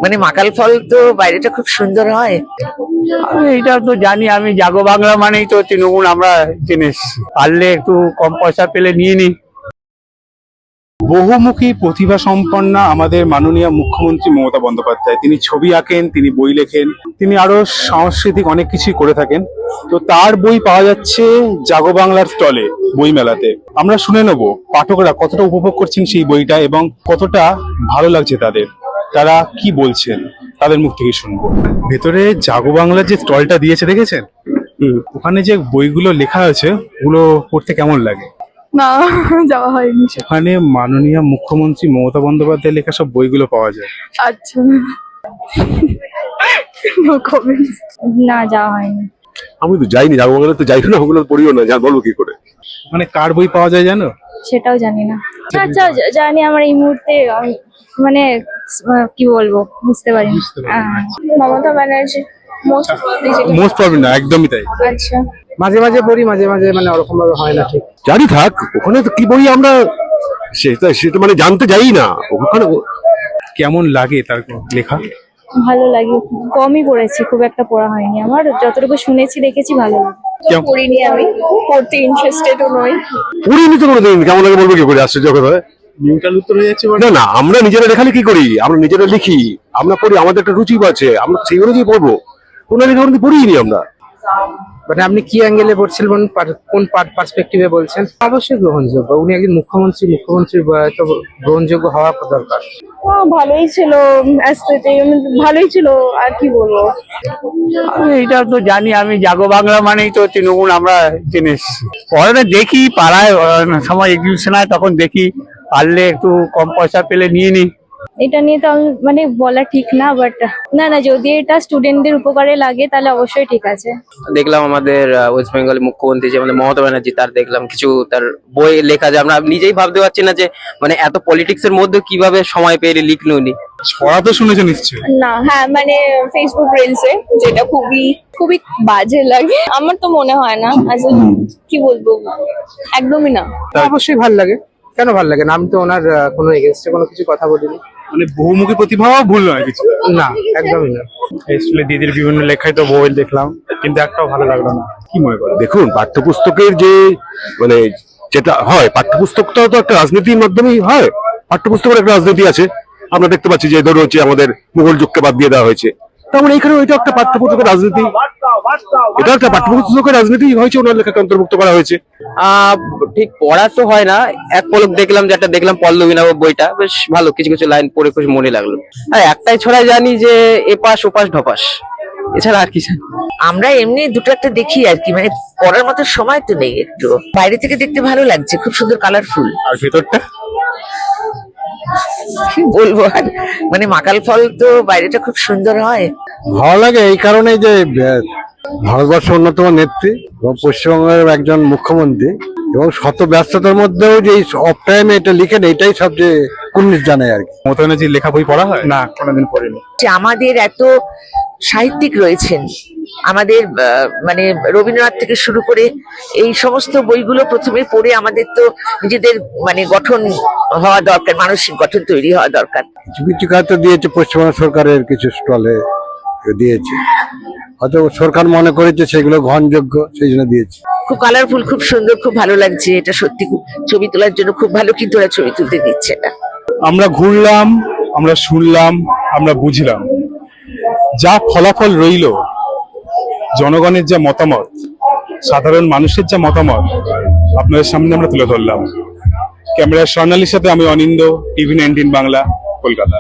মানে মাকাল ফল তো বাইরেটা খুব সুন্দর হয়। আমি এইটা তো জানি, আমি জাগো বাংলা মানেই তো তৃণমূল আমরা জিনিস, পারলে একটু কম পয়সা পেলে নিয়ে নি। বহুমুখী প্রতিভা সম্পন্না আমাদের মাননীয় মুখ্যমন্ত্রী মমতা বন্দ্যোপাধ্যায়, তিনি ছবি আঁকেন, তিনি বই লেখেন, তিনি আরো সাংস্কৃতিক অনেক কিছুই করে থাকেন। তো তার বই পাওয়া যাচ্ছে জাগো বাংলার স্টলে, বই মেলাতে। আমরা শুনে নেব পাঠকরা কতটা উপভোগ করছেন সেই বইটা এবং কতটা ভালো লাগছে তাদের, তারা কি বলছেন তাদের মুখ থেকে শুনবো। ভেতরে জাগো বাংলার যে স্টলটা দিয়েছে দেখেছেন, ওখানে যে বইগুলো লেখা আছে ওগুলো পড়তে কেমন লাগে? না, যাওয়া হয়নি। ওখানে মাননীয় মুখ্যমন্ত্রী মমতা বন্দ্যোপাধ্যায় লেখা সব বইগুলো পাওয়া যায়। আচ্ছা, নো কমেন্টস। না, যাওয়া হয়নি। আমি তো যাইনি, যাবো বলে তো যাই না, ওগুলো পড়িও না, বলবো কি করে। মানে কার বই পাওয়া যায় জানো? সেটাও জানি না। আচ্ছা, জানি, আমার এই মুহূর্তে মানে কি বলবো বুঝতে পারিনি। মমতা ব্যানার্জি মোস্ট প্রবলেম না, একদমই তাই। আচ্ছা, মাঝে মাঝে পড়ি, মাঝে মাঝে মানে ওরকম ভাবে হয় না ঠিক। জানি থাক, ওখানে তো কি বই আমরা সেটা মানে জানতে যাই না ওখানে। কেমন লাগে তার লেখা? ভালো লাগে। কমই পড়েছি, খুব একটা পড়া হয়নি আমার। যতটুকু শুনেছি দেখেছি ভালো লাগে। পড়িনি, আমি পড়তে ইন্টারেস্টেডও নই। পড়িনি তো কোনোদিন, কেমন লাগে বলবো কি করে, আশ্চর্য কথা। নিউট্রাল উত্তর হয়ে যাচ্ছে। না না, আমরা নিজেরা লেখালে কি করি, আমরা নিজেরা লিখি, আমরা পড়ি, আমাদের একটা রুচি আছে, আমরা সেই অনুযায়ী পড়বো। কোনো লেখা পড়িনি আমরা। মানে আপনি কি অ্যাঙ্গেলে পড়ছেন, কোন পার্সপেক্টিভে বলছেন? অবশ্যই গ্রহণযোগ্য, উনি একজন মুখ্যমন্ত্রী তো গ্রহণযোগ্য হওয়া দরকার। ভালোই ছিল, ভালোই ছিল, আর কি বলবো। আমি এইটা তো জানি, আমি জাগো বাংলা মানেই তো তৃণমূল আমরা জিনিস। পরে দেখি পাড়ায় সময় এক্সিবিশন হয় তখন দেখি, পারলে একটু কম পয়সা পেলে নিয়ে নি। এটা নিয়ে তো মানে বলা ঠিক না, বাট না, যদি এটা স্টুডেন্টদের উপকারে লাগে তাহলে অবশ্যই ঠিক আছে। দেখলাম আমাদের ওয়েস্ট বেঙ্গলের মুখ্যমন্ত্রী যে আমাদের মমতা ব্যানার্জি, তার দেখলাম কিছু তার বই লেখা, যে আমরা নিজেই ভাবতে পারছি না যে মানে এত পলিটিক্স এর মধ্যে কিভাবে সময় পেয়ে লিখলো উনি। ছড়া তো শুনেছো নিশ্চয়ই? না, হ্যাঁ, মানে ফেসবুক রিলসে, যেটা খুবই খুবই বাজে লাগে। আমার তো মনে হয় না, কি বলবো, একদমই না। অবশ্যই ভাল লাগে, কেন ভাল লাগে না? আমি তো ওনার কোনো এগেনস্টে কোনো কিছু কথা বলিনি। মানে বহুমুখী প্রতিভাও ভুল নয় কিছু। না, একদমই না। স্কুলে দিদির বিভিন্ন লেখায় তো বই দেখলাম, কিন্তু একটাও ভালো লাগলো না। কি মনে করো? দেখুন, পাঠ্যপুস্তকের যে মানে যেটা হয়, পাঠ্যপুস্তকটাও তো একটা রাজনীতির মাধ্যমেই হয়। পাঠ্যপুস্তকের একটা রাজনীতি আছে, আমরা দেখতে পাচ্ছি যে ধরো হচ্ছে আমাদের মুঘল যুগকে বাদ দিয়ে দেওয়া হয়েছে, তার মানে এখানে এটা একটা পাঠ্যপুস্তকের রাজনীতি, এটা একটা পাঠ্যপুস্তকের রাজনীতি হয়েছে, ওনার লেখাকে অন্তর্ভুক্ত করা হয়েছে। ঠিক পড়া তো হয় না, এক পলক দেখলাম, যেটা দেখলাম পল্লবী নামক বইটা, বেশ ভালো, কিছু কিছু লাইন পড়ে খুব মনে লাগলো। আর একটাই ছড়া জানি যে এপাশ ওপাশ ঢপাস, এছাড়া আর কি জানি। আমরা এমনি দুটো একটা দেখি আর কি, মানে পড়ার মতো সময় তো নেই। একটু বাইরে থেকে দেখতে ভালো লাগছে, খুব সুন্দর কালারফুল। আর ভেতরটা কি বলবো আর, মানে মাকাল ফল তো বাইরেটা খুব সুন্দর হয়। ভালো লাগে এই কারণে যে ভারতবর্ষের অন্যতম নেত্রী এবং পশ্চিমবঙ্গের একজন মুখ্যমন্ত্রী, এবং শত ব্যস্ততার মধ্যেও যে অফ টাইমে এটা লিখেন, এটাই সবচেয়ে কুর্নিশ জানায় আর কি। মমতা ব্যানার্জির লেখা বই পড়া হয় না, কোনোদিন পড়িনি। যে আমাদের এত সাহিত্যিক রয়েছেন, আমাদের মানে রবীন্দ্রনাথ থেকে শুরু করে এই সমস্ত বইগুলো প্রথমে পড়ে আমাদের তো নিজেদের মানে গঠন হওয়া দরকার, মানসিক গঠন তৈরি হওয়া দরকার। কিছু কিছু কাজ তো দিয়েছে পশ্চিমবঙ্গ সরকারের কিছু স্টলে দিয়েছে, হয়তো সরকার মনে করেছে সেগুলো গ্রহণযোগ্য, সেই জন্য দিয়েছে। খুব কালারফুল, খুব সুন্দর, খুব ভালো লাগছে। এটা সত্যি ছবি তোলার জন্য খুব ভালো, কিন্তু ওরা ছবি তুলতে দিচ্ছে না। আমরা ঘুরলাম, আমরা শুনলাম, আমরা বুঝলাম, যা ফলাফল রইল, জনগণের যা মতামত, সাধারণ মানুষের যা মতামত, আপনাদের সামনে আমরা তুলে ধরলাম। ক্যামেরার স্বর্ণালীর সাথে আমি অনিন্দ, টিভি 19 বাংলা, কলকাতা।